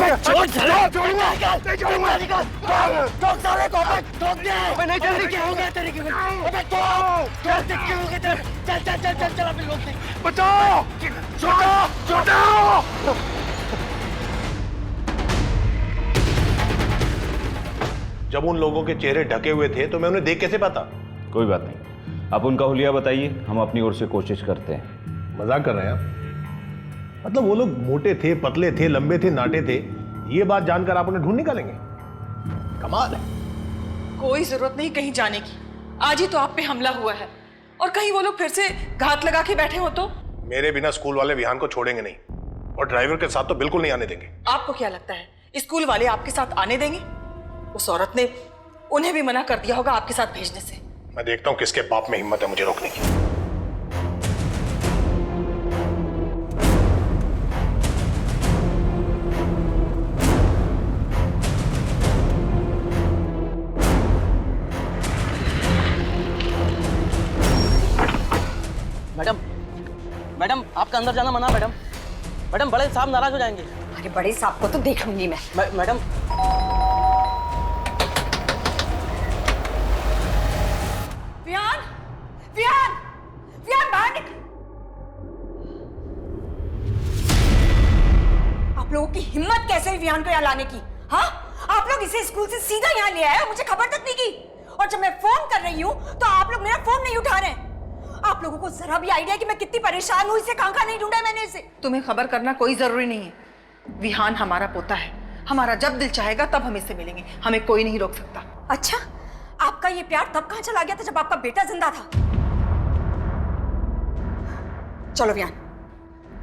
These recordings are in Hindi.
छोड़ छोड़ूंगा नहीं छोड़ूंगा ठोक साले को ठोक दे मैं नहीं चल रही क्या हो गया तेरे को अबे ठोक दे क्या हो गया तेरे चल चल चल चल चल अबे लोग देख बचाओ छोड़ो जब उन लोगों के चेहरे ढके हुए थे तो मैं उन्हें देख कैसे पाता? कोई बात नहीं, आप उनका हुलिया बताइए, हम अपनी ओर से कोशिश करते हैं। मजाक कर रहे हैं आप? मतलब वो लोग मोटे थे, पतले थे, लंबे थे, नाटे थे, ये बात जानकर आप उन्हें ढूंढ निकालेंगे? कमाल है। कोई जरूरत नहीं कहीं जाने की, आज ही तो आप पे हमला हुआ है और कहीं वो लोग फिर से घात लगा के बैठे हो तो? मेरे बिना स्कूल वाले विहान को छोड़ेंगे नहीं और ड्राइवर के साथ तो बिल्कुल नहीं आने देंगे। आपको क्या लगता है स्कूल वाले आपके साथ आने देंगे? उस औरत ने उन्हें भी मना कर दिया होगा आपके साथ भेजने से। मैं देखता हूं किसके बाप में हिम्मत है मुझे रोकने की। मैडम आपका अंदर जाना मना। मैडम बड़े साहब नाराज हो जाएंगे। अरे बड़े साहब को तो देख लूंगी मैं। मैडम विहान विहान विहान बाहर निकल। आप लोगों की हिम्मत कैसे हुई विहान को यहाँ लाने की? हाँ, आप लोग इसे स्कूल से सीधा यहाँ ले आए और मुझे खबर तक नहीं की। और जब मैं फोन कर रही हूँ तो आप लोग मेरा फोन नहीं उठा रहे हैं। आप लोगों को जरा भी आइडिया कि मैं कितनी परेशान हूँ, इसे कहाँ नहीं ढूंढा मैंने इसे। तुम्हें खबर करना कोई जरूरी नहीं है। विहान हमारा पोता है, हमारा जब दिल चाहेगा तब हम इससे मिलेंगे, हमें कोई नहीं रोक सकता। अच्छा, आपका ये प्यार तब कहाँ चला गया था जब आपका बेटा जिंदा था? चलो विहान,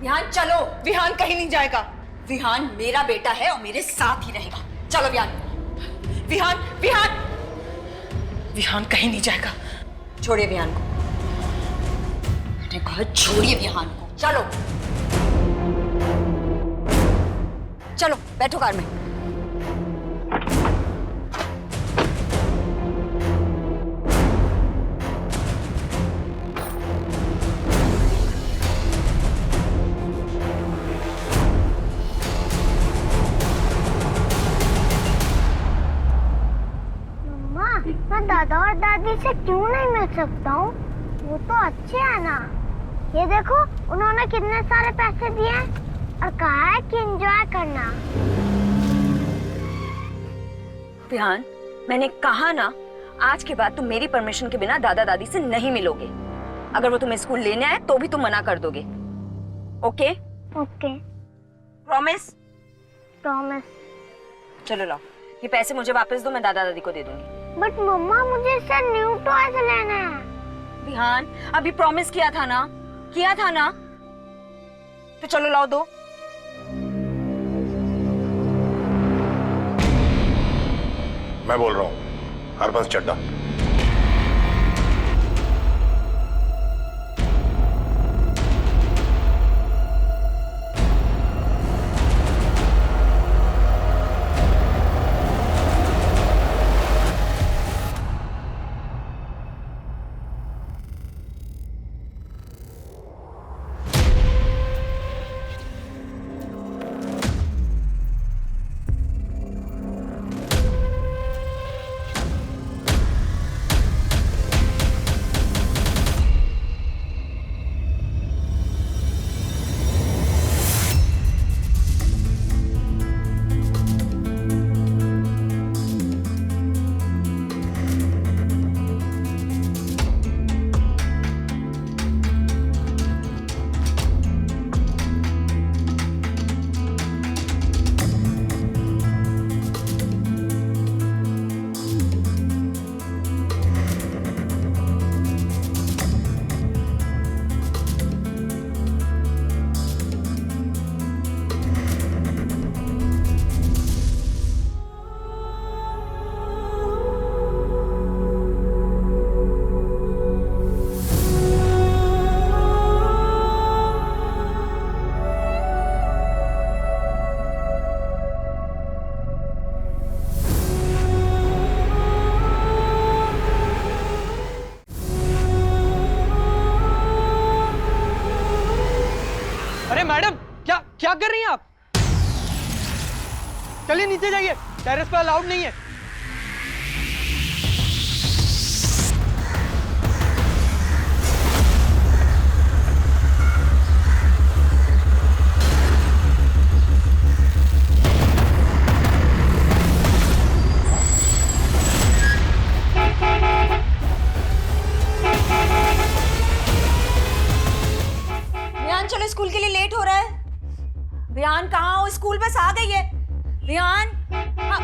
विहान चलो। विहान कहीं नहीं जाएगा। विहान मेरा बेटा है और मेरे साथ ही रहेगा। चलो विहान। विहान विहान विहान कहीं नहीं जाएगा। छोड़िए विहान को, मैंने कहा छोड़िए विहान को। चलो चलो बैठो कार में। मम्मा, मैं दादा और दादी से क्यों नहीं मिल सकता हूँ? वो तो अच्छे हैं ना। ये देखो, उन्होंने कितने सारे पैसे दिए हैं और कहा है कि एंजॉय करना। विहान, मैंने कहा ना, आज के बाद तुम मेरी परमिशन के बिना दादा दादी से नहीं मिलोगे। अगर वो तुम्हें स्कूल लेने आए तो भी तुम मना कर दोगे। ओके? ओके। प्रॉमिस? प्रॉमिस। चलो लाओ, ये पैसे मुझे वापस दो, मैं दादा दादी को दे दूंगी। बट मम्मा, मुझे इससे न्यू टॉयज लेना है। विहान, अभी प्रॉमिस किया था ना, तो चलो लाओ दो। मैं बोल रहा हूं हरबंस चड्डा। अरे मैडम, क्या कर रही हैं आप? चलिए नीचे जाइए, टेरेस पे अलाउड नहीं है। विहान चलो, स्कूल के लिए लेट हो रहा है। विहान कहाँ हो? स्कूल बस आ गई है। विहान, हाँ,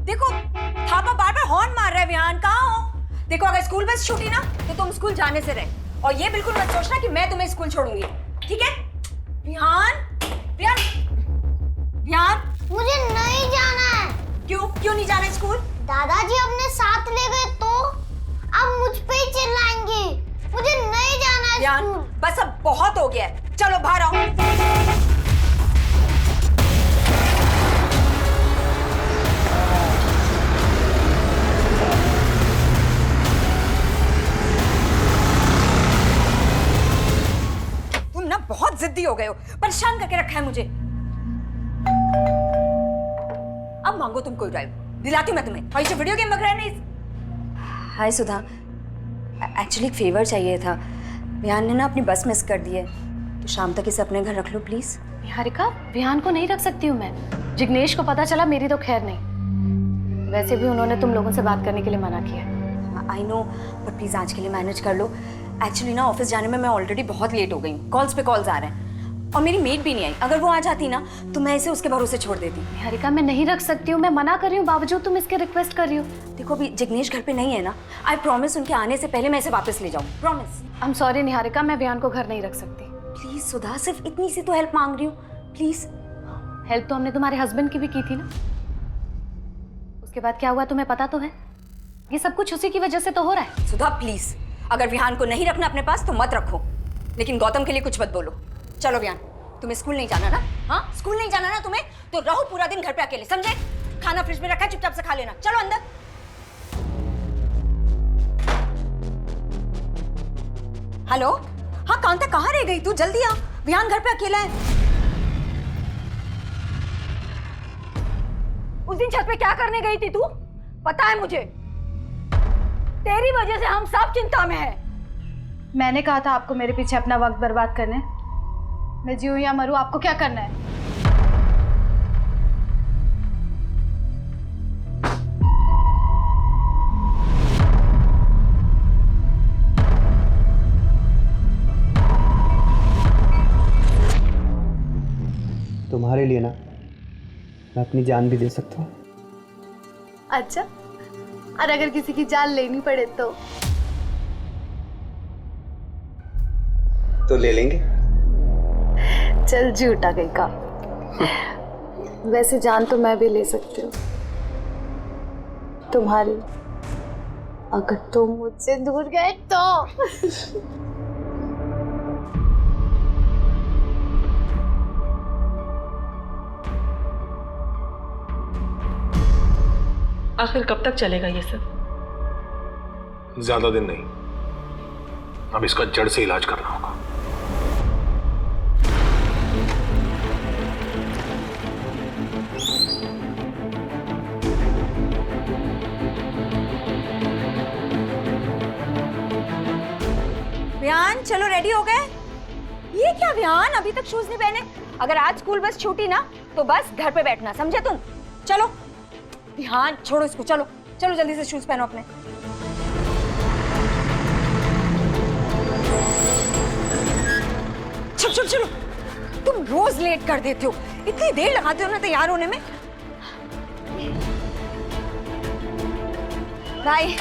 देखो थापा बार बार हॉर्न मार रहा है। विहान कहाँ हो? देखो अगर स्कूल बस छूटी ना तो तुम स्कूल जाने से रहे, और ये बिल्कुल मत सोचना कि मैं तुम्हें स्कूल छोड़ूंगी, ठीक है? विहान, विहान, विहान, मुझे नहीं जाना है। क्यों क्यों नहीं जाना स्कूल? दादाजी अपने साथ ले गए तो अब मुझ पे ही चिल्लाएंगे। मुझे नहीं जाना है विहान, स्कूल। बस अब बहुत हो गया है, चलो बाहर आओ। तुम ना बहुत जिद्दी हो गए हो, परेशान करके रखा है मुझे। अब मांगो तुम कोई ड्राइव, दिलाती हूँ मैं तुम्हें। और ये वीडियो गेम वगैरह नहीं। हाय सुधा, एक्चुअली एक फेवर चाहिए था। विहान ने ना अपनी बस मिस कर दी है, तो शाम तक इसे अपने घर रख लो प्लीज। निहारिका, विहान को नहीं रख सकती हूँ मैं। जिग्नेश को पता चला मेरी तो खैर नहीं। वैसे भी उन्होंने तुम लोगों से बात करने के लिए मना किया। आई नो, पर प्लीज आज के लिए मैनेज कर लो। एक्चुअली ना ऑफिस जाने में मैं ऑलरेडी बहुत लेट हो गई हूँ। कॉल्स पे कॉल्स आ रहे हैं और मेरी मेड भी नहीं आई। अगर वो आ जाती ना तो मैं इसे उसके भरोसे छोड़ देती। निहारिका, मैं नहीं रख सकती हूँ, मैं मना कर रही हूँ, बावजूद तुम इसके रिक्वेस्ट कर रही हो। देखो अभी जिग्नेश घर पे नहीं है ना, आई प्रॉमिस उनके आने से पहले मैं इसे वापस ले जाऊँ, promise. I am sorry Niharika, मैं विहान को घर नहीं रख सकती। प्लीज सुधा, सिर्फ इतनी सी तो हेल्प मांग रही हूँ, प्लीज। हेल्प तो हमने तुम्हारे हस्बैंड की भी की थी ना। उसके बाद क्या हुआ तुम्हें पता तो है। ये सब कुछ उसी की वजह से तो हो रहा है। सुधा प्लीज, अगर विहान को नहीं रखना अपने पास तो मत रखो, लेकिन गौतम के लिए कुछ मत बोलो। चलो विहान, तुम्हें स्कूल नहीं जाना ना? हाँ, स्कूल नहीं जाना ना तुम्हें, तो रहो पूरा दिन घर पे अकेले, समझे? खाना फ्रिज में रखा है, चुपचाप से खा लेना। चलो अंदर। हेलो, हाँ कांता, कहाँ रह गई तू? जल्दी आ, विहान घर पे अकेला है। उस दिन छत पे क्या करने गई थी तू? पता है मुझे, तेरी वजह से हम सब चिंता में हैं। मैंने कहा था आपको मेरे पीछे अपना वक्त बर्बाद करने। मैं जीऊं या मरूं, आपको क्या करना है? तुम्हारे लिए ना मैं अपनी जान भी दे सकता हूँ। अच्छा, और अगर किसी की जान लेनी पड़े तो ले लेंगे। चल झूठा कहीं का। वैसे जान तो मैं भी ले सकती हूँ तुम्हारी, अगर तुम मुझसे दूर गए तो। आखिर कब तक चलेगा ये सब? ज्यादा दिन नहीं, अब इसका जड़ से इलाज करना होगा। विहान चलो, रेडी हो गए? ये क्या विहान, अभी तक शूज नहीं पहने? अगर आज स्कूल बस छूटी ना तो बस घर पे बैठना, समझे तुम? चलो विहान, छोड़ो इसको, चलो चलो जल्दी से शूज पहनो अपने। चलो चलो चलो, तुम रोज लेट कर देते हो, इतनी देर लगाते हो ना तैयार होने में। बाय।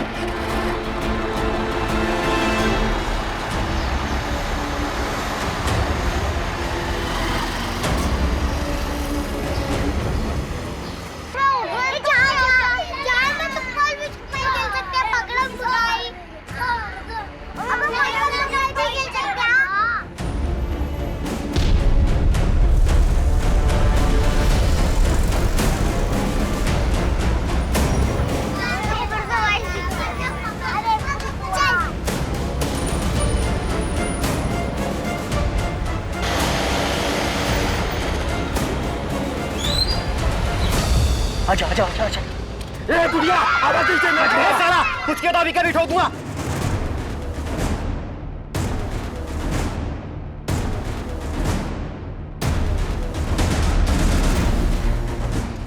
बुढ़िया आवाज से ना साला कुछ किया तो अभी कभी ठोक दूंगा।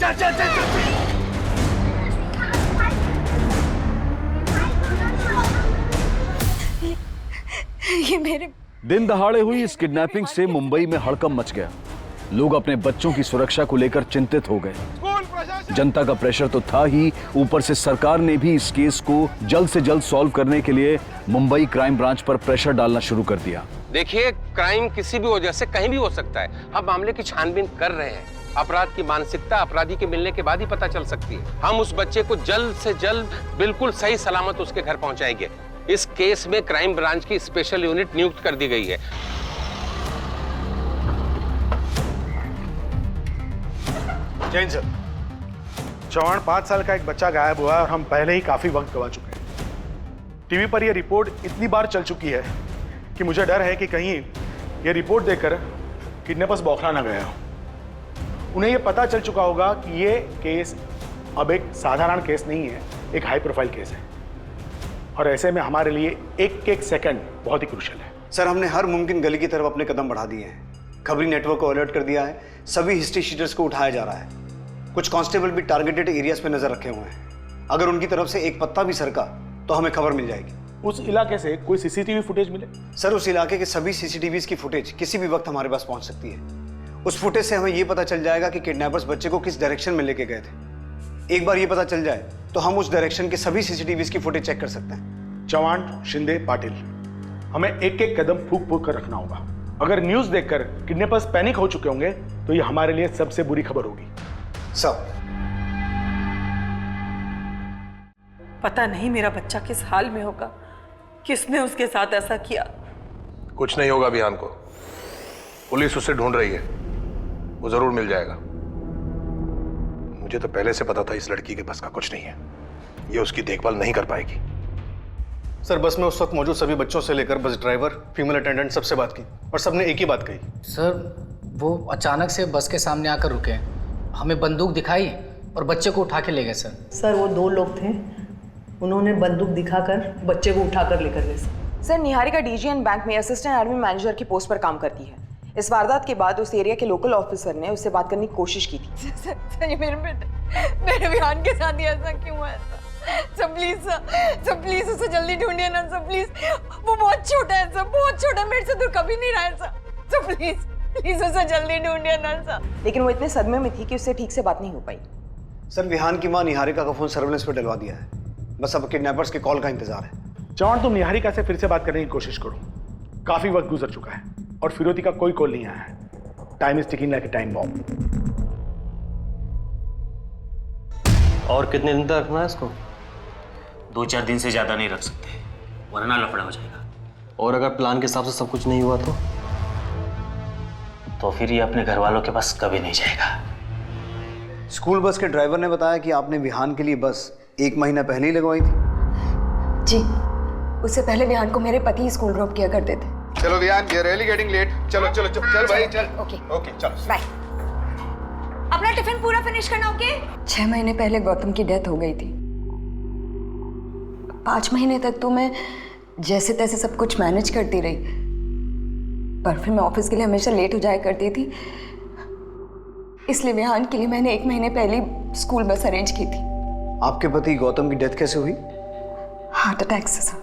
चल चल चल चल ये मेरे दिन दहाड़े हुई इस किडनैपिंग से मुंबई में हड़कंप मच गया। लोग अपने बच्चों की सुरक्षा को लेकर चिंतित हो गए। जनता का प्रेशर तो था ही, ऊपर से सरकार ने भी इस केस को जल्द से जल्द सॉल्व करने के लिए मुंबई क्राइम ब्रांच पर प्रेशर डालना शुरू कर दिया। देखिए, क्राइम किसी भी वजह से कहीं भी हो सकता है। हम मामले की छानबीन कर रहे हैं। अपराध की मानसिकता अपराधी के मिलने के बाद ही पता चल सकती है। हम उस बच्चे को जल्द से जल्द बिल्कुल सही सलामत उसके घर पहुंचाएंगे। इस केस में क्राइम ब्रांच की स्पेशल यूनिट नियुक्त कर दी गई है। जैन सर, चौहान 5 साल का एक बच्चा गायब हुआ है और हम पहले ही काफी वक्त गवा चुके हैं। टीवी पर यह रिपोर्ट इतनी बार चल चुकी है कि मुझे डर है कि कहीं यह रिपोर्ट देखकर किडनैपर्स बौखला ना गया हो। उन्हें यह पता चल चुका होगा कि यह केस अब एक साधारण केस नहीं है, एक हाई प्रोफाइल केस है और ऐसे में हमारे लिए एक एक सेकंड बहुत ही क्रूशियल है। सर, हमने हर मुमकिन गली की तरफ अपने कदम बढ़ा दिए हैं। खबरी नेटवर्क को अलर्ट कर दिया है। सभी हिस्ट्री शीटर्स को उठाया जा रहा है। कुछ कांस्टेबल भी टारगेटेड एरियाज पे नजर रखे हुए हैं। अगर उनकी तरफ से एक पत्ता भी सरका तो हमें खबर मिल जाएगी। उस इलाके से कोई सीसीटीवी फुटेज मिले? सर, उस इलाके के सभी सीसीटीवीज की फुटेज किसी भी वक्त हमारे पास पहुंच सकती है। उस फुटेज से हमें यह पता चल जाएगा कि किडनैपर्स बच्चे को किस डायरेक्शन में लेके गए थे। एक बार ये पता चल जाए तो हम उस डायरेक्शन के सभी सीसीटीवीज की फुटेज चेक कर सकते हैं। चौहान, शिंदे, पाटिल, हमें एक एक कदम फूक फूक कर रखना होगा। अगर न्यूज देखकर किडनैपर्स पैनिक हो चुके होंगे तो ये हमारे लिए सबसे बुरी खबर होगी। सब पता नहीं मेरा बच्चा किस हाल में होगा, किसने उसके साथ ऐसा किया। कुछ नहीं होगा विहान को, पुलिस उसे ढूंढ रही है, वो जरूर मिल जाएगा। मुझे तो पहले से पता था इस लड़की के बस का कुछ नहीं है, ये उसकी देखभाल नहीं कर पाएगी। सर, बस में उस वक्त मौजूद सभी बच्चों से लेकर बस ड्राइवर, फीमेल अटेंडेंट सबसे बात की और सबने एक ही बात कही। सर, वो अचानक से बस के सामने आकर रुके, हमें बंदूक दिखाई और बच्चे को उठा के ले गए। सर, वो 2 लोग थे, उन्होंने बंदूक दिखाकर बच्चे को उठाकर लेकर गए। सर, निहारिका डीजीएन बैंक में असिस्टेंट एडमिन मैनेजर की पोस्ट पर काम करती है। इस वारदात के बाद उस एरिया के लोकल ऑफिसर ने उससे बात करने की कोशिश की थी। सर, ये मेरे विहान के साथ ही ऐसा क्यों हुआ? सर प्लीज उसे जल्दी ढूंढिए ना सर, प्लीज। वो बहुत छोटा है सर, बहुत छोटा, मेरे से दूर कभी नहीं रहा है सर। प्लीज उसे जल्दी ढूंढिए ना सर। लेकिन वो इतने सदमे में थी कि उससे ठीक से बात नहीं हो पाई। सर, विहान की मां निहारिका का फोन सर्विलेंस पर डलवा दिया है। बस अब किडनैपर्स के कॉल का इंतजार है। चौहान, तुम निहारिका से फिर से बात करने की कोशिश करो। काफी वक्त गुजर चुका है और फिरोती का कोई कॉल नहीं आया है। Time is ticking like a time bomb. और कितने दिन तक रखना है इसको? 2-4 दिन से ज्यादा नहीं रख सकते, वरना लफड़ा हो जाएगा। और अगर प्लान के हिसाब से सब कुछ नहीं हुआ तो फिर ये अपने घर वालों के पास कभी नहीं जाएगा। स्कूल बस के ड्राइवर ने बताया कि आपने विहान के लिए बस 1 महीना पहले ही लगवाई थी। जी, उससे पहले विहान को मेरे पति स्कूल ड्रॉप किया करते थे। चलो Vihan, we are really getting late. चलो चलो चल भाई चल। ओके चलो बाय। अपना टिफिन पूरा फिनिश करना। ओके। 6 महीने पहले गौतम की डेथ हो गई थी। 5 महीने तक तो मैं जैसे तैसे सब कुछ मैनेज करती रही, पर फिर मैं ऑफिस के लिए हमेशा लेट हो जाया करती थी। इसलिए विहान के लिए मैंने 1 महीने पहले स्कूल बस अरेंज की थी। आपके पति गौतम की डेथ कैसे हुई? हार्ट अटैक से सर।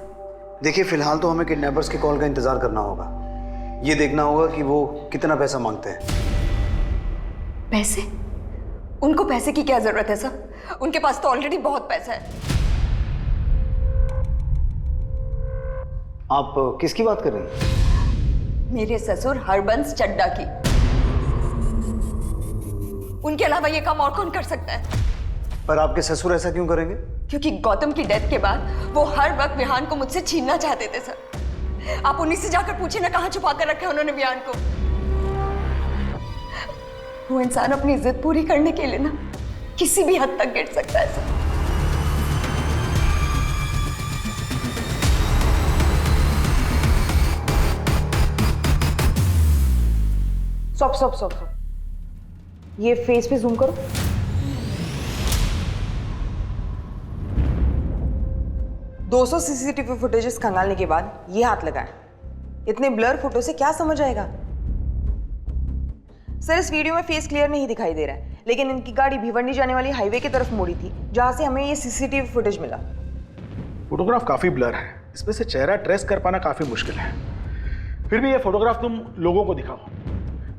देखिए, फिलहाल तो हमें किडनैपर्स के कॉल का इंतजार करना होगा। ये देखना होगा कि वो कितना पैसा मांगते हैं। पैसे? उनको पैसे की क्या जरूरत है सर? उनके पास तो ऑलरेडी बहुत पैसा है। आप किसकी बात कर रही हैं? मेरे ससुर हरबंस चड्डा की। उनके अलावा ये काम और कौन कर सकता है? पर आपके ससुर ऐसा क्यों करेंगे? क्योंकि गौतम की डेथ के बाद वो हर वक्त विहान को मुझसे छीनना चाहते थे सर। आप उन्हीं से जाकर पूछिए ना कहाँ छुपा कर रखा है उन्होंने विहान को। वो इंसान अपनी जिद पूरी करने के लिए ना किसी भी हद तक गिर सकता है सर। स्टॉप। ये फेस पे जूम करो। 200 सीसीटीवी फुटेजेस खंगालने के बाद ये हाथ लगाए। इतने ब्लर फोटो से क्या समझ आएगा? सर, इस वीडियो में फेस क्लियर नहीं दिखाई दे रहा है, लेकिन इनकी गाड़ी भिवंडी जाने वाली हाईवे की तरफ मुड़ी थी, जहां से हमें ये सीसीटीवी फुटेज मिला। फोटोग्राफ काफी ब्लर है, इसमें से चेहरा ट्रेस कर पाना काफी मुश्किल है। फिर भी ये फोटोग्राफ तुम लोगों को दिखाओ,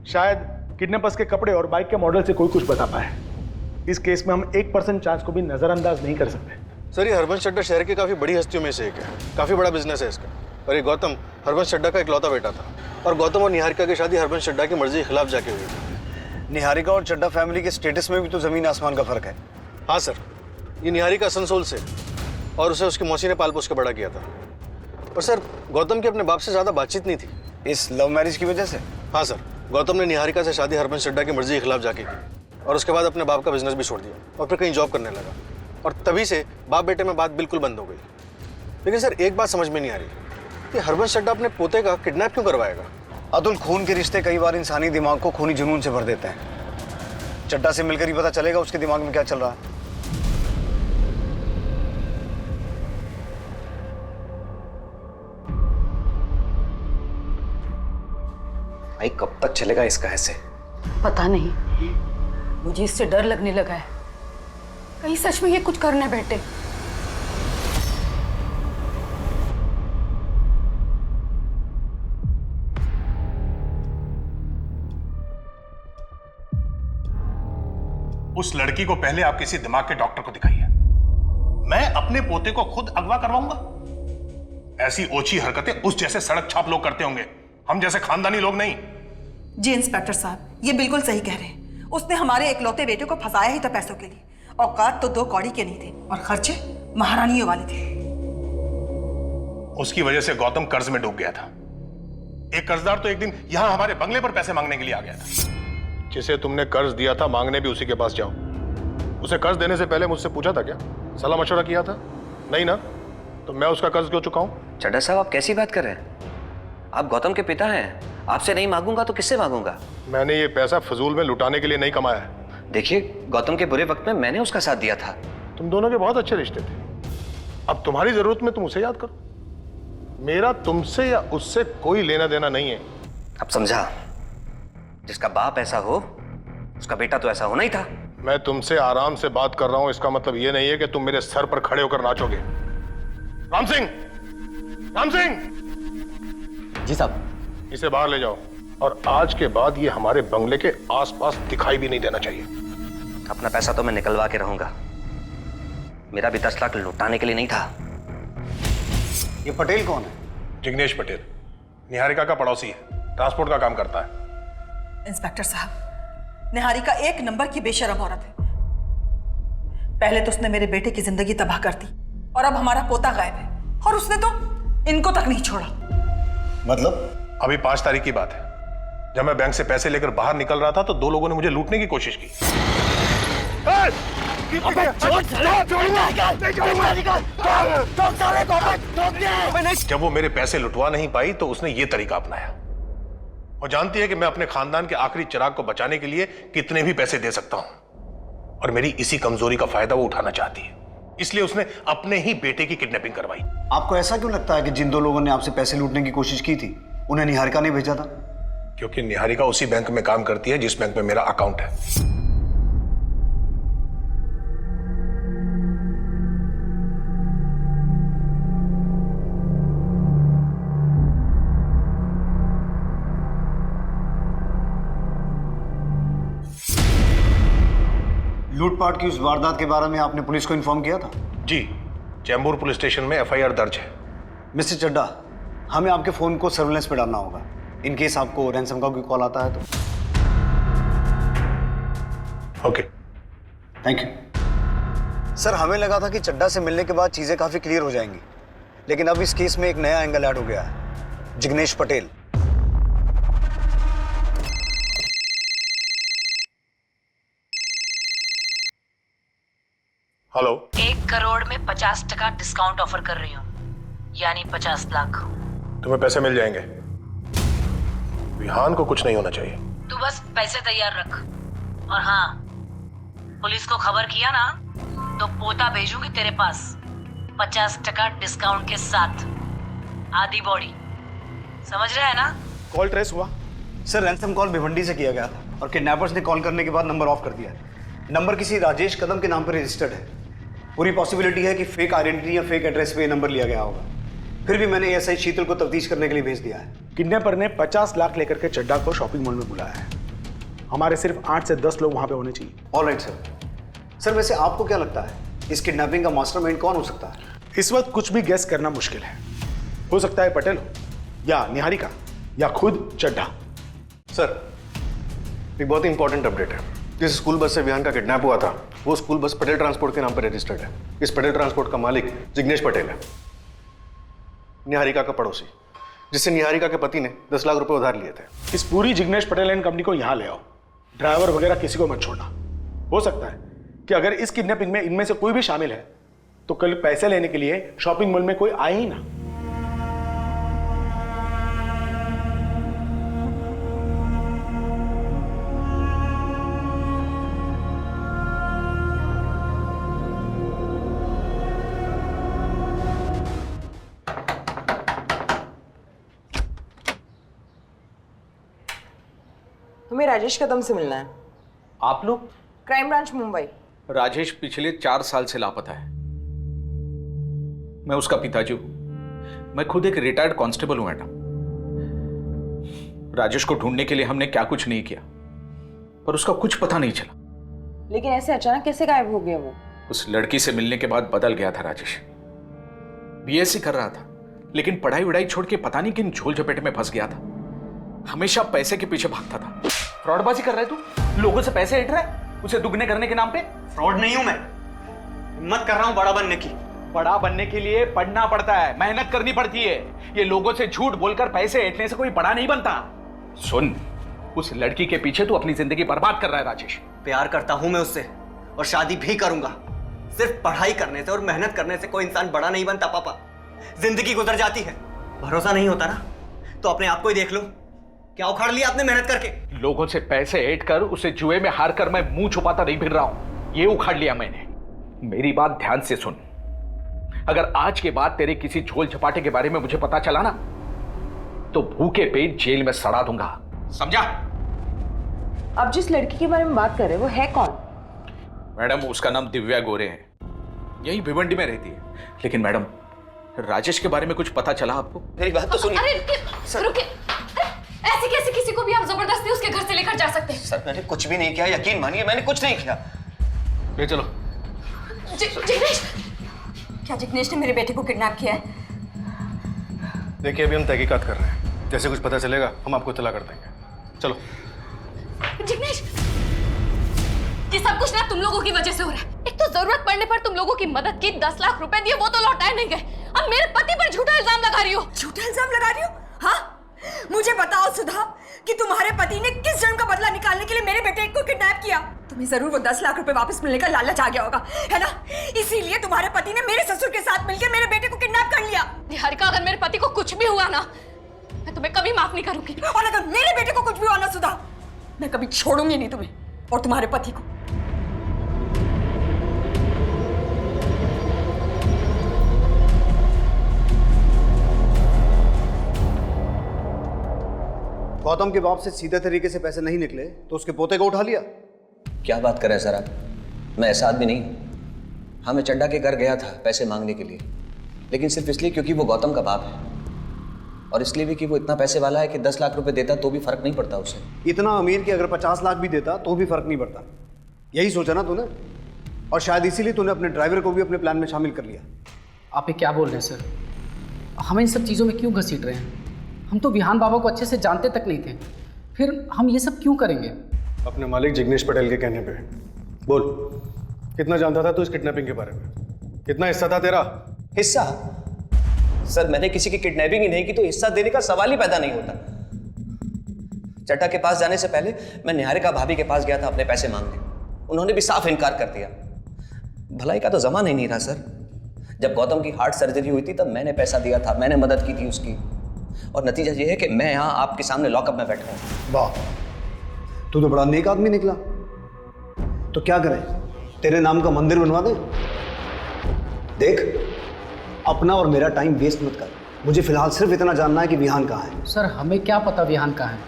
शायद किडनैपर्स के कपड़े और बाइक के मॉडल से कोई कुछ बता पाए। इस केस में हम 1% चांस को भी नजरअंदाज नहीं कर सकते। सर, ये हरबंस चड्ढा शहर की काफी बड़ी हस्तियों में से एक है, काफी बड़ा बिजनेस है इसका। और ये गौतम हरबंस चड्ढा का इकलौता बेटा था, और गौतम और निहारिका की शादी हरबंस चड्ढा की मर्जी के खिलाफ जाके हुई थी। निहारिका और चड्ढा फैमिली के स्टेटस में भी तो जमीन आसमान का फर्क है। हाँ सर, ये निहारिका असनसोल से, और उसे उसकी मौसी ने पाल पोस के बड़ा किया था। और सर, गौतम की अपने बाप से ज्यादा बातचीत नहीं थी। इस लव मैरिज की वजह से? हाँ सर, गौतम ने निहारिका से शादी हरबंस चड्ढा की मर्जी के खिलाफ जाके की, और उसके बाद अपने बाप का बिजनेस भी छोड़ दिया और फिर कहीं जॉब करने लगा। और तभी से बाप बेटे में बात बिल्कुल बंद हो गई। लेकिन सर, एक बात समझ में नहीं आ रही कि हरबंस चड्ढा अपने पोते का किडनैप क्यों करवाएगा? अतुल, खून के रिश्ते कई बार इंसानी दिमाग को खूनी जुनून से भर देते हैं। चड्ढा से मिलकर ही पता चलेगा उसके दिमाग में क्या चल रहा है। भाई, कब तक चलेगा इसका ऐसे? पता नहीं, मुझे इससे डर लगने लगा है। कहीं सच में ये कुछ करने बैठे। उस लड़की को पहले आप किसी दिमाग के डॉक्टर को दिखाइए। मैं अपने पोते को खुद अगवा करवाऊंगा? ऐसी ओछी हरकतें उस जैसे सड़क छाप लोग करते होंगे, हम जैसे खानदानी लोग नहीं। जी इंस्पेक्टर साहब, ये बिल्कुल सही कह रहे हैं। उसने हमारे इकलौते बेटे को फंसाया ही था पैसों के लिए। औकात तो 2 कौड़ी के नहीं थे और खर्चे महारानियों वाले थे। उसकी वजह से गौतम कर्ज में डूब गया था। एक कर्जदार तो एक दिन यहां हमारे बंगले पर पैसे मांगने के लिए आ गया था। जिसे तुमने कर्ज दिया था, मांगने भी उसी के पास जाओ। उसे कर्ज देने से पहले मुझसे पूछा था क्या? सलाह मशवरा किया था? नहीं ना? तो मैं उसका कर्ज क्यों चुकाऊं? चड्ढा साहब, आप कैसी बात कर रहे हैं? आप गौतम के पिता हैं। आपसे नहीं मांगूंगा तो किससे मांगूंगा? मैंने ये पैसा फजूल में लुटाने के लिए नहीं कमाया है। देखिए, गौतम के बुरे वक्त में मैंने उसका साथ दिया था। तुम दोनों के बहुत अच्छे रिश्ते थे। अब तुम्हारी जरूरत में तुम उसे याद करो। मेरा तुमसे या उससे कोई लेना देना नहीं है। अब समझा, जिसका बाप ऐसा हो उसका बेटा तो ऐसा होना ही था। मैं तुमसे आराम से बात कर रहा हूं, इसका मतलब यह नहीं है कि तुम मेरे सर पर खड़े होकर नाचोगे। राम सिंह! राम सिंह! जी साहब। इसे बाहर ले जाओ, और आज के बाद ये हमारे बंगले के आसपास दिखाई भी नहीं देना चाहिए। अपना पैसा तो मैं निकलवा के रहूंगा, मेरा भी 10 लाख लुटाने के लिए नहीं था। ये पटेल कौन है? जिग्नेश पटेल, निहारिका का पड़ोसी है, ट्रांसपोर्ट का काम करता है। इंस्पेक्टर साहब, निहारिका 1 नंबर की बेशरम औरत है। पहले तो उसने मेरे बेटे की जिंदगी तबाह कर दी, और अब हमारा पोता गायब है, और उसने तो इनको तक नहीं छोड़ा। मतलब? अभी 5 तारीख की बात है, जब मैं बैंक से पैसे लेकर बाहर निकल रहा था तो 2 लोगों ने मुझे लूटने की कोशिश की। जब वो मेरे पैसे लुटवा नहीं पाई तो उसने ये तरीका अपनाया। वो जानती है कि मैं अपने खानदान के आखिरी चिराग को बचाने के लिए कितने भी पैसे दे सकता हूं, और मेरी इसी कमजोरी का फायदा वो उठाना चाहती है। इसलिए उसने अपने ही बेटे की किडनैपिंग करवाई। आपको ऐसा क्यों लगता है कि जिन 2 लोगों ने आपसे पैसे लूटने की कोशिश की थी उन्हें निहारिका ने भेजा था? क्योंकि निहारिका उसी बैंक में काम करती है जिस बैंक में मेरा अकाउंट है। लूटपाट की उस वारदात के बारे में आपने पुलिस को इन्फॉर्म किया था? जी, चैम्बूर पुलिस स्टेशन में FIR दर्ज है। मिस्टर चड्ढा, हमें आपके फोन को सर्विलेंस पे डालना होगा, इन केस आपको रैंसम का कोई कॉल आता है तो। Okay, thank you. सर, हमें लगा था कि चड्ढा से मिलने के बाद चीजें काफी क्लियर हो जाएंगी, लेकिन अब इस केस में एक नया एंगल ऐड हो गया है। जिग्नेश पटेल। हेलो। 1 करोड़ में 50% डिस्काउंट ऑफर कर रही हूँ, यानी 50 लाख। तुम्हें पैसे मिल जाएंगे। विहान को कुछ नहीं होना चाहिए। तू बस पैसे तैयार रख, और हाँ, पुलिस को खबर किया ना तो पोता भेजूंगी तेरे पास, 50% डिस्काउंट के साथ आधी बॉडी, समझ रहा है ना? कॉल ट्रेस हुआ? सर रैंसम कॉल भिवंडी से किया गया था और किडनैपर्स ने कॉल करने के बाद नंबर ऑफ कर दिया है। नंबर किसी राजेश कदम के नाम पर रजिस्टर्ड है। पूरी पॉसिबिलिटी है कि फेक आइडेंटिटी या फेक एड्रेस पे ये नंबर लिया गया होगा। फिर भी मैंने एसआई शीतल को तफ्तीश करने के लिए भेज दिया है। किडनैपर ने 50 लाख लेकर के चड्डा को शॉपिंग मॉल में बुलाया है। हमारे सिर्फ 8 से 10 लोग वहां पे होने चाहिए। Alright sir. सर वैसे आपको क्या लगता है इस किडनैपिंग का मास्टरमाइंड कौन हो सकता है? इस वक्त कुछ भी गेस करना मुश्किल है। हो सकता है पटेल हो, या निहारिका, या खुद चड्डा। सर एक बहुत ही इंपॉर्टेंट अपडेट है। जिस स्कूल बस से विहान का किडनैप हुआ था वो स्कूल बस पटेल ट्रांसपोर्ट के नाम पर रजिस्टर्ड है। इस पटेल ट्रांसपोर्ट का मालिक जिग्नेश पटेल है, निहारिका का पड़ोसी, जिससे निहारिका के पति ने 10 लाख रुपए उधार लिए थे। इस पूरी जिग्नेश पटेल एंड कंपनी को यहां ले आओ। ड्राइवर वगैरह किसी को मत छोड़ना। हो सकता है कि अगर इस किडनैपिंग में इनमें से कोई भी शामिल है तो कल पैसे लेने के लिए शॉपिंग मॉल में कोई आए ही ना। तुम्हें राजेश कदम से मिलना है। आप लोग? Crime branch Mumbai. राजेश पिछले 4 साल से लापता है। मैं उसका पिताजी हूं। मैं खुद एक रिटायर्ड कांस्टेबल हूं मैडम। राजेश को ढूंढने के लिए हमने क्या कुछ नहीं किया, पर उसका कुछ पता नहीं चला। लेकिन ऐसे अचानक कैसे गायब हो गया वो? उस लड़की से मिलने के बाद बदल गया था राजेश। बीएससी कर रहा था, लेकिन पढ़ाई वढ़ाई छोड़ के पता नहीं किन झोल झपेटे में फंस गया था। हमेशा पैसे के पीछे भागता था। फ्रॉडबाजी कर रहा है तू? लोगों से पैसे ऐंठ रहा है उसे दुगने करने के नाम पे? फ्रॉड नहीं हूं मैं, हिम्मत कर रहा हूं बड़ा बनने की। बड़ा बनने के लिए पढ़ना पड़ता है, मेहनत करनी पड़ती है। ये लोगों से झूठ बोलकर पैसे ऐंठने से कोई बड़ा नहीं बनता। सुन, उस लड़की के पीछे तू अपनी जिंदगी बर्बाद कर रहा है राजेश। प्यार करता हूं मैं उससे और शादी भी करूंगा। सिर्फ पढ़ाई करने से और मेहनत करने से कोई इंसान बड़ा नहीं बनता पापा। जिंदगी गुजर जाती है। भरोसा नहीं होता ना तो अपने आप को ही देख लो। क्या उखाड़ लिया आपने मेहनत करके? लोगों से पैसे ऐंठ कर उसे जुए में हार कर मैं मुंह छुपाता नहीं फिर रहा हूं। ये उखाड़ लिया मैंने। मेरी बात ध्यान से सुन। अगर आज के बाद तेरे किसी झोल झपाटे के बारे में मुझे पता चला ना तो भूखे पेट जेल में सड़ा दूंगा, समझा? अब जिस लड़की के बारे में बात कर रहे हैं वो है कौन? मैडम उसका नाम दिव्या गोरे है, यही भिवंडी में रहती है। लेकिन मैडम राजेश के बारे में कुछ पता चला आपको? मेरी बात तो सुनिए। अरे रुकिए, ऐसे कैसे किसी को भी आप जबरदस्ती उसके घर से लेकर जा सकते हैं? सर मैंने कुछ भी नहीं किया, यकीन मानिए मैंने कुछ नहीं किया। ले चलो। जिग्नेश, क्या जिग्नेश ने मेरे बेटे को किडनैप किया है? देखिए अभी हम तहकीकात कर रहे हैं, जैसे कुछ पता चलेगा हम आपको इत्तला कर देंगे। चलो। जिग्नेश, ये सब कुछ ना तुम लोगों की वजह से हो रहा है। एक तो जरूरत पड़ने पर तुम लोगों की मदद की, 10 लाख रुपए दिए वो तो लौटाए नहीं गए। अब मेरे पति पर झूठा इल्जाम लगा रही हो। झूठा इल्जाम लगा रही हो? हाँ, मुझे बताओ सुधा कि तुम्हारे पति ने किस जन्म का बदला निकालने के लिए मेरे बेटे को किडनैप किया। तुम्हें जरूर वो 10 लाख रुपए वापस मिलने का लालच आ गया होगा, है ना? इसीलिए तुम्हारे पति ने मेरे ससुर के साथ मिलकर मेरे बेटे को किडनैप कर लिया। निहारिका, अगर मेरे पति को कुछ भी हुआ ना मैं तुम्हें कभी माफ नहीं करूंगी। और अगर मेरे बेटे को कुछ भी हुआ ना सुधा, मैं कभी छोड़ूंगी नहीं तुम्हें और तुम्हारे पति को। गौतम के बाप से सीधे तरीके से पैसे नहीं निकले तो उसके पोते को उठा लिया। क्या बात कर रहे हैं सर आप? मैं ऐसा आदमी नहीं हूं। हाँ, मैं चड्डा के घर गया था पैसे मांगने के लिए, लेकिन सिर्फ इसलिए क्योंकि वो गौतम का बाप है, और इसलिए भी कि वो इतना पैसे वाला है कि 10 लाख रुपए देता तो भी फर्क नहीं पड़ता उसे। इतना अमीर कि अगर 50 लाख भी देता तो भी फर्क नहीं पड़ता। यही सोचा ना तूने, और शायद इसीलिए तूने अपने ड्राइवर को भी अपने प्लान में शामिल कर लिया। आप ये क्या बोल रहे हैं सर? हम इन सब चीज़ों में क्यों घसीट रहे हैं? हम तो विहान बाबा को अच्छे से जानते तक नहीं थे, फिर हम ये सब क्यों करेंगे? अपने मालिक जिग्नेश पटेल के कहने पे। बोल, कितना जानता था तू इस किडनैपिंग के बारे में? कितना हिस्सा था तेरा? हिस्सा? सर मैंने किसी की किडनैपिंग ही नहीं की तो हिस्सा देने का सवाल ही पैदा नहीं होता। चड्डा के पास जाने से पहले मैं निहारिका भाभी के पास गया था अपने पैसे मांगने। उन्होंने भी साफ इनकार कर दिया। भलाई का तो जमाना ही नहीं रहा सर। जब गौतम की हार्ट सर्जरी हुई थी तब मैंने पैसा दिया था, मैंने मदद की थी उसकी, और नतीजा ये है कि मैं यहाँ आपके सामने लॉकअप में बैठा हूँ। वाह, तू तो बड़ा नेक आदमी निकला। तो क्या करें, तेरे नाम का मंदिर बनवा दे? देख, अपना और मेरा टाइम वेस्ट मत कर। मुझे फिलहाल सिर्फ इतना जानना है कि विहान कहाँ है। सर हमें क्या पता विहान कहाँ है?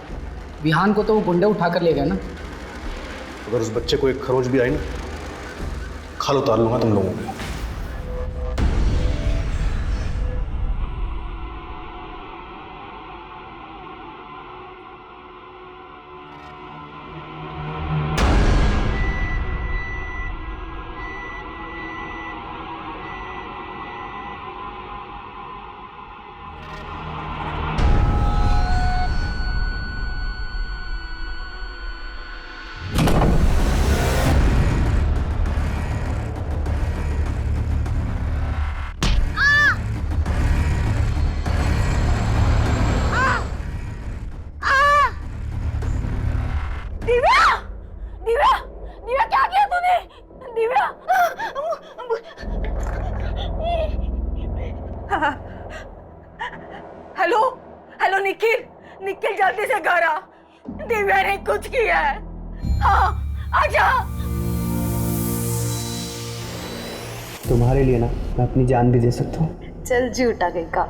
विहान को तो वो गुंडे उठा कर ले गए ना। अगर उस बच्चे को एक खरोच भी आई ना, खाल उतार लूंगा तुम लोगों को। हेलो हेलो निखिल, निखिल जल्दी से घर आ। दिव्या ने कुछ किया है। हाँ आजा। तुम्हारे लिए ना मैं अपनी जान भी दे सकता हूँ। चल झूठा कहीं का।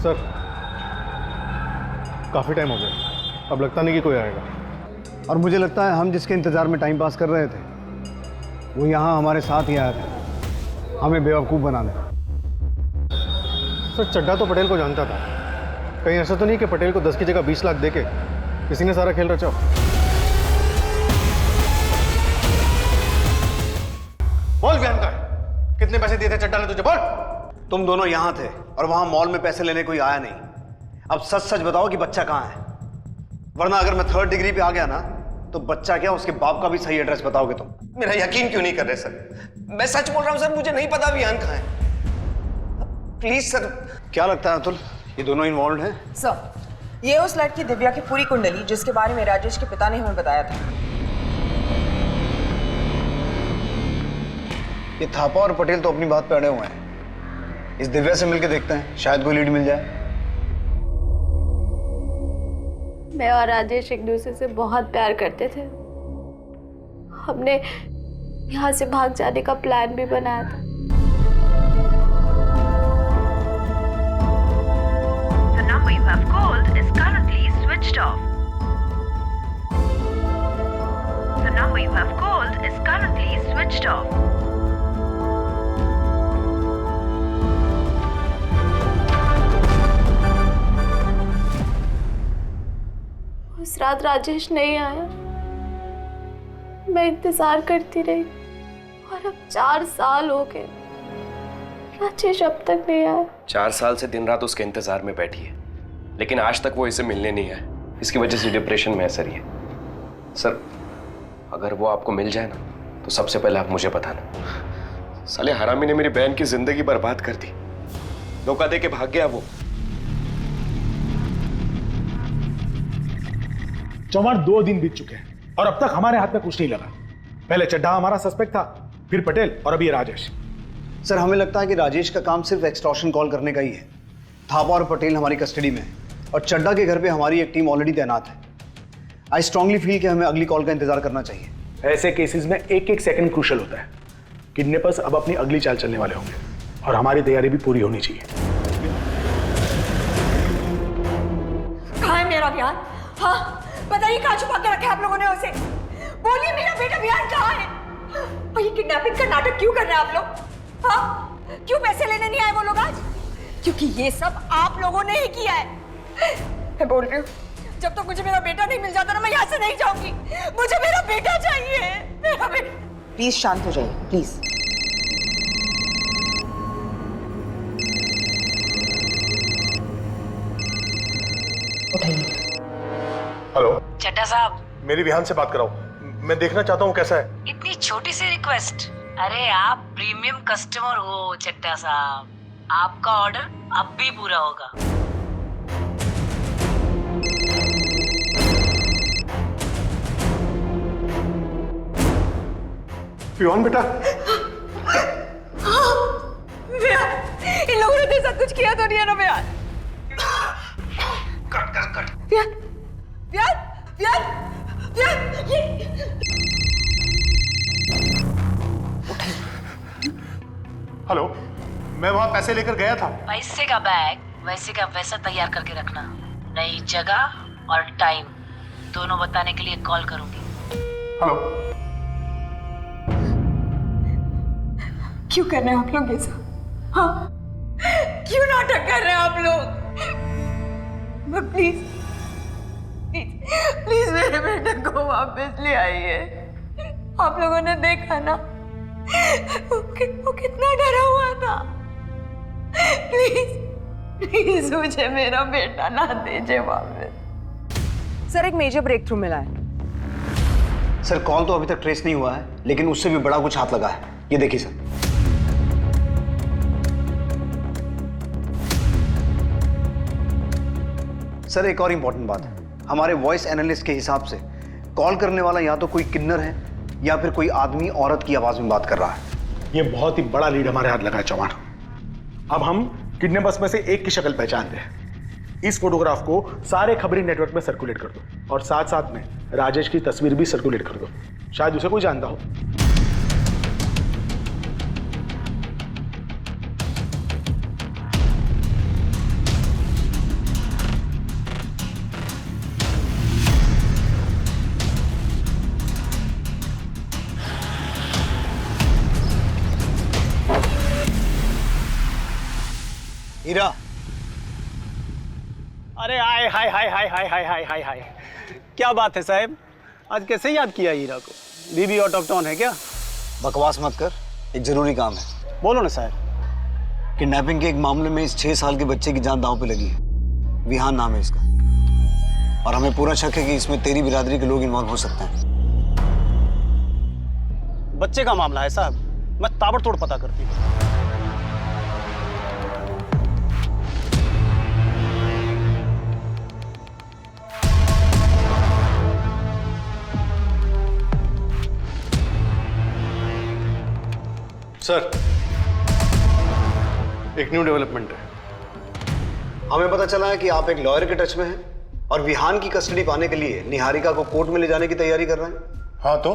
सर काफ़ी टाइम हो गया, अब लगता नहीं कि कोई आएगा। और मुझे लगता है हम जिसके इंतजार में टाइम पास कर रहे थे वो यहाँ हमारे साथ ही आया था हमें बेवकूफ़ बनाने। सर चड्ढा तो पटेल को जानता था, कहीं ऐसा तो नहीं कि पटेल को 10 की जगह 20 लाख देके किसी ने सारा खेल रचा। बोल विहान का है, कितने पैसे दिए थे चड्ढा ने तुझे, बोल। तुम दोनों यहाँ थे और वहां मॉल में पैसे लेने कोई आया नहीं। अब सच सच बताओ कि बच्चा कहाँ है, वरना अगर मैं 3rd डिग्री पे आ गया ना तो बच्चा क्या उसके बाप का भी सही एड्रेस बताओगे तुम। मेरा यकीन क्यों नहीं कर रहे सर? मैं सच बोल रहा हूँ सर, मुझे नहीं पता विहान कहाँ है। Please sir. क्या लगता है अतुल, ये दोनों इन्वॉल्व हैं? सर, ये उस लड़की दिव्या की पूरी कुंडली जिसके बारे में राजेश के पिता ने हमें बताया था। ये थापा और पटेल तो अपनी बात पे अड़े हुए हैं। इस दिव्या से मिलके देखते हैं, शायद कोई लीड मिल जाए। मैं और राजेश एक दूसरे से बहुत प्यार करते थे। हमने यहाँ से भाग जाने का प्लान भी बनाया था। The number you have called is currently switched off. The number you have called is currently switched off. उस रात राजेश नहीं आया। मैं इंतजार करती रही और अब 4 साल हो गए, राजेश अब तक नहीं आया। 4 साल से दिन रात उसके इंतजार में बैठी है, लेकिन आज तक वो इसे मिलने नहीं आया। इसकी वजह से डिप्रेशन में असर है। सर, अगर वो आपको मिल जाए ना तो सबसे पहले आप मुझे बताना। साले हरामी ने मेरी बहन की जिंदगी बर्बाद कर दी, धोखा दे के भाग गया वो। चौहान 2 दिन बीत चुके हैं और अब तक हमारे हाथ में कुछ नहीं लगा। पहले चड्ढा हमारा सस्पेक्ट था, फिर पटेल और अभी राजेश। सर, हमें लगता है कि राजेश का काम सिर्फ एक्सटॉर्शन कॉल करने का ही है। थापा और पटेल हमारी कस्टडी में है और चड्ढा के घर पे हमारी एक टीम ऑलरेडी तैनात है। आई स्ट्रांगली फील कि हमें अगली कॉल का इंतजार करना चाहिए। ऐसे केसेस में एक एक सेकंड क्रूशल होता है। किडनैपर्स अब अपनी अगली चाल चलने वाले होंगे और हमारी तैयारी भी पूरी होनी चाहिए। कहाँ है मेरा विहान? हाँ, बताइए कहाँ छुपा के रखा है आप लोगों ने उसे? बोलिए मेरा बेटा विहान कहाँ है? और ये किडनैपिंग का नाटक क्यों कर रहे हैं आप लोग? हाँ, क्यों पैसे लेने नहीं आए वो लोग आज? क्योंकि ये सब आप लोगों ने ही किया है। मैं बोल रही हूँ, जब तक मुझे मेरा बेटा नहीं मिल जाता ना, मैं यहाँ से नहीं जाऊंगी। मुझे मेरा बेटा चाहिए, मेरा बेटा। प्लीज शांत हो जाइए, प्लीज। हेलो चड्ढा साहब, मेरी विहान से बात कराओ। मैं देखना चाहता हूँ कैसा है। इतनी छोटी सी रिक्वेस्ट। अरे आप प्रीमियम कस्टमर हो चड्ढा साहब, आपका ऑर्डर अब भी पूरा होगा। विहान बेटा, इन लोगों ने ऐसा कुछ किया तो नहीं है ना विहान? कट। हेलो, मैं वहां पैसे लेकर गया था। पैसे का बैग वैसे का वैसा तैयार करके रखना। नई जगह और टाइम दोनों बताने के लिए कॉल करूंगी। हेलो। क्यों कर रहे हैं आप लोग ये सब? हाँ, क्यों नाटक कर रहे हैं आप लोग? प्लीज मेरे बेटे को वापस ले आइए। आप लोगों ने देखा ना, वो कितना डरा हुआ था। प्लीज मुझे मेरा बेटा ना दीजिए वापस। सर, एक मेजर ब्रेक थ्रू मिला है। सर, कॉल तो अभी तक ट्रेस नहीं हुआ है, लेकिन उससे भी बड़ा कुछ हाथ लगा है। ये देखिए सर। सर, एक और इंपॉर्टेंट बात है। हमारे वॉइस एनालिस्ट के हिसाब से कॉल करने वाला या तो कोई किन्नर है या फिर कोई आदमी औरत की आवाज में बात कर रहा है। ये बहुत ही बड़ा लीड हमारे हाथ लगा है चौहान। अब हम किडनैपर्स में से एक की शक्ल पहचानते हैं। इस फोटोग्राफ को सारे खबरी नेटवर्क में सर्कुलेट कर दो और साथ साथ में राजेश की तस्वीर भी सर्कुलेट कर दो। शायद उसे कोई जानता हो। हीरा। अरे हाय हाय हाय हाय हाय हाय हाय हाय हाय, क्या बात है साहब, आज कैसे याद किया हीरा को? बीबी आउट ऑफ टाउन है क्या? बकवास मत कर, एक जरूरी काम है। बोलो ना साहब। किडनैपिंग के एक मामले में इस 6 साल के बच्चे की जान दांव पे लगी है। विहान नाम है इसका और हमें पूरा शक है कि इसमें तेरी बिरादरी के लोग इन्वॉल्व हो सकते हैं। बच्चे का मामला है साहब, मैं ताबड़तोड़ पता करती हूँ। सर, एक न्यू डेवलपमेंट है। हमें पता चला है कि आप एक लॉयर के टच में हैं और विहान की कस्टडी पाने के लिए निहारिका को कोर्ट में ले जाने की तैयारी कर रहे हैं। हाँ, तो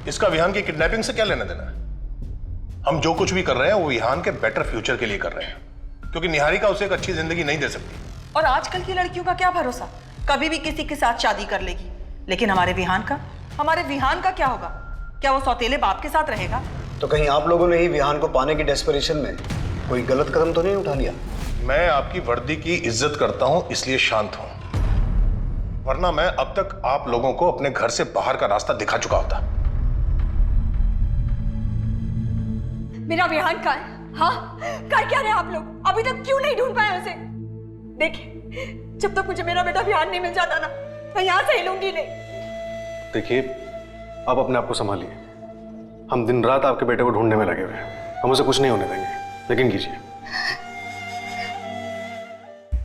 इसका विहान की किडनैपिंग से क्या लेना देना है? हम जो कुछ भी कर रहे हैं वो विहान के बेटर फ्यूचर के लिए कर रहे हैं, क्योंकि निहारिका उसे एक अच्छी जिंदगी नहीं दे सकती। और आजकल की लड़कियों का क्या भरोसा, कभी भी किसी के साथ शादी कर लेगी। लेकिन हमारे विहान का क्या होगा? क्या वो सौतेले बाप के साथ रहेगा? तो कहीं आप लोगों ने ही विहान को पाने की डेस्परेशन में कोई गलत कदम तो नहीं उठा लिया? मैं आपकी वर्दी की इज्जत करता हूं इसलिए शांत हूं, वरना मैं अब तक आप लोगों को अपने घर से बाहर का रास्ता दिखा चुका होता। मेरा विहान कहाँ है? हाँ, कर क्या रहे आप लोग? अभी तक क्यों नहीं ढूंढ पाए उसे? देखिए, जब तक मुझे मेरा बेटा विहान नहीं मिल जाता ना, मैं यहाँ से हिलूंगी नहीं। देखिए, आप अपने आप को संभालिए। हम दिन रात आपके बेटे को ढूंढने में लगे हुए हैं, हम उसे कुछ नहीं होने देंगे। लेकिन कीजिए।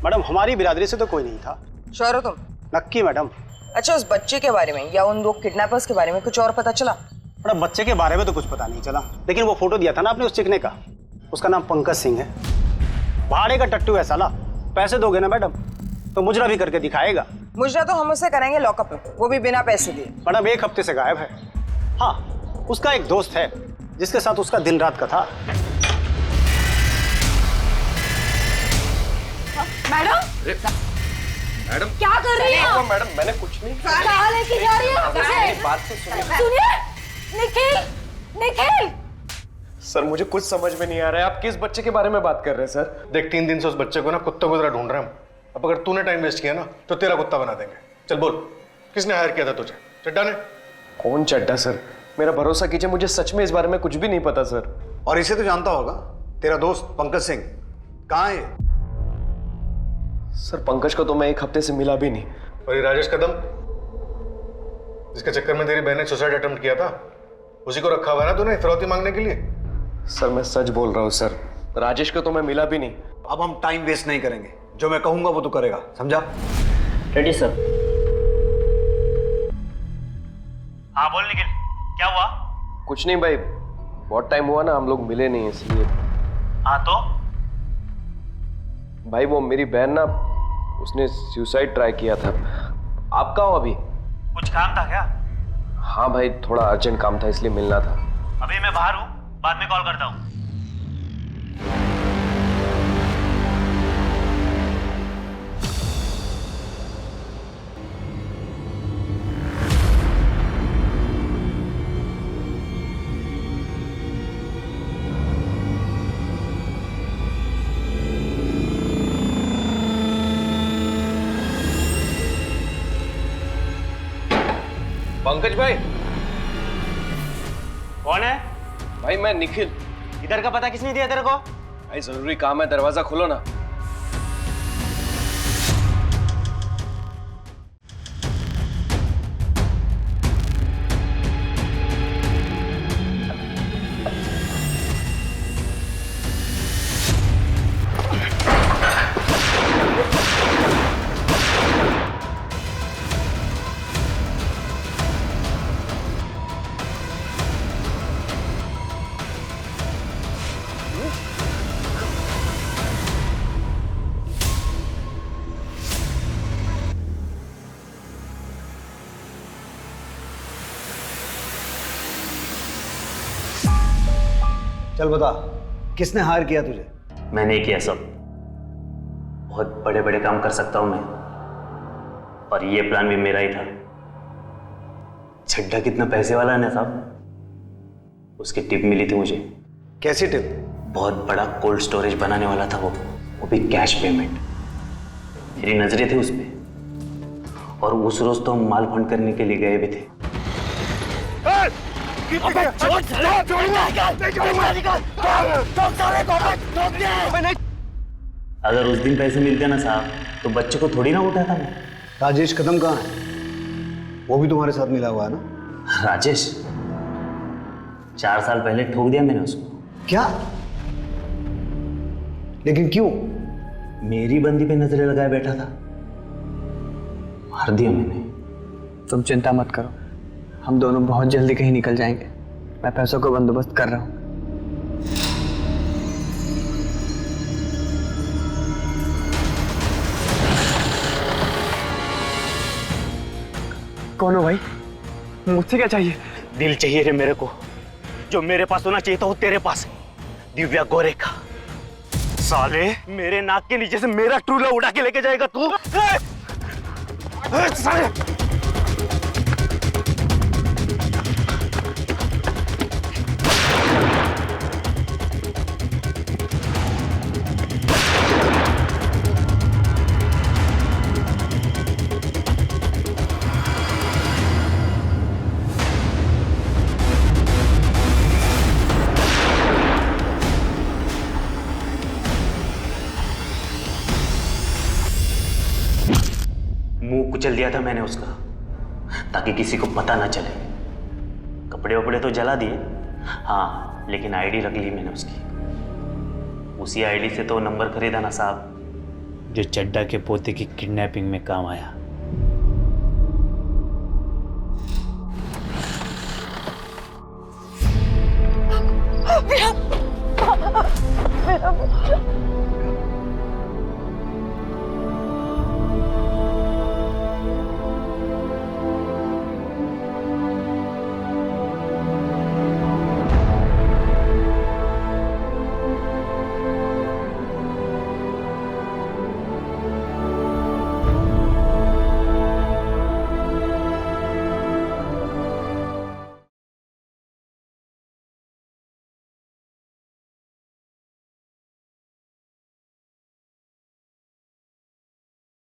मैडम, हमारी बिरादरी से तो कोई नहीं था। श्योर हो तुम? नक्की मैडम। अच्छा, उस बच्चे के बारे में या उन दो किडनैपर्स के बारे में कुछ और पता चला? मैडम, बच्चे के बारे में तो कुछ पता नहीं चला, लेकिन वो फोटो दिया था ना आपने उस चिकने का, उसका नाम पंकज सिंह है। भाड़े का टट्टू है साला। पैसे दोगे ना मैडम तो मुजरा भी करके दिखाएगा। मुजरा तो हम उसे करेंगे लॉकअप में, वो भी बिना पैसे दिए। मैडम, 1 हफ्ते से गायब है। हाँ, उसका एक दोस्त है जिसके साथ उसका दिन रात का था। मैडम क्या कर रही है? मैडम, मैंने कुछ नहीं कहाँ लेके जा रही है? बात तो सुनिए, निखिल, निखिल। सर, मुझे कुछ समझ में नहीं आ रहा है, आप किस बच्चे के बारे में बात कर रहे हैं सर? देख, 3 दिन से उस बच्चे को ना कुत्ते की तरह ढूंढ रहे हैं हम। अब अगर तूने टाइम वेस्ट किया ना तो तेरा कुत्ता बना देंगे। चल बोल, किसने हायर किया था तुझे? चड्डा ने? कौन चड्डा सर? मेरा भरोसा कीजिए, मुझे सच में इस बारे में कुछ भी नहीं पता सर। और इसे तो जानता होगा, तेरा दोस्त पंकज सिंह कहाँ है? सर, पंकज को तो मैं 1 हफ्ते से मिला भी नहीं। और ये राजेश कदम, जिसके चक्कर में तेरी बहन ने सुसाइड अटेम्प्ट किया था, उसी को रखा हुआ है ना तूने फिरौती मांगने के लिए? सर, मैं सच बोल रहा हूँ सर, राजेश को तो मैं मिला भी नहीं। अब हम टाइम वेस्ट नहीं करेंगे, जो मैं कहूंगा वो तू करेगा, समझा? Ready sir. हाँ बोल निखिल, क्या हुआ? कुछ नहीं भाई, बहुत टाइम हुआ ना हम लोग मिले नहीं इसलिए। हाँ तो? भाई वो मेरी बहन ना, उसने सुसाइड ट्राई किया था। आप कहाँ हो अभी? कुछ काम था क्या? हाँ भाई, थोड़ा अर्जेंट काम था इसलिए मिलना था। अभी मैं बाहर हूँ, बाद में कॉल करता हूँ। पंकज भाई। कौन है? भाई मैं निखिल। इधर का पता किसने दिया तेरे को? भाई जरूरी काम है, दरवाजा खोलो ना। चल बता, किसने हायर किया तुझे? मैंने किया सब। बहुत बड़े बड़े काम कर सकता हूं मैं, और ये प्लान भी मेरा ही था। छड्डा कितना पैसे वाला है ना साहब, उसकी टिप मिली थी मुझे। कैसी टिप? बहुत बड़ा कोल्ड स्टोरेज बनाने वाला था वो भी कैश पेमेंट। मेरी नजरें थी उस पे, और उस रोज तो हम माल फंड करने के लिए गए भी थे। अगर उस दिन पैसे मिलते ना साहब तो बच्चे को थोड़ी ना उठाता मैं। राजेश कदम कहाँ है? वो भी तुम्हारे साथ मिला हुआ है ना? राजेश 4 साल पहले ठोक दिया मैंने उसको। क्या? लेकिन क्यों? मेरी बंदी पे नजरें लगाए बैठा था, मार दिया मैंने। तुम चिंता मत करो, हम दोनों बहुत जल्दी कहीं निकल जाएंगे। मैं पैसों का बंदोबस्त कर रहा हूँ। कौन हो भाई? मुझसे क्या चाहिए? दिल चाहिए रे मेरे को, जो मेरे पास होना चाहिए था वो तेरे पास है, दिव्या गोरेखा। साले मेरे नाक के नीचे से मेरा ट्रू लव उड़ा के लेके जाएगा तू? साले मुंह कुचल दिया था मैंने उसका, ताकि किसी को पता ना चले। कपड़े वपड़े तो जला दिए, हाँ, लेकिन आईडी रख ली मैंने उसकी। उसी आईडी से तो नंबर खरीदा ना साहब, जो चड्डा के पोते की किडनैपिंग में काम आया।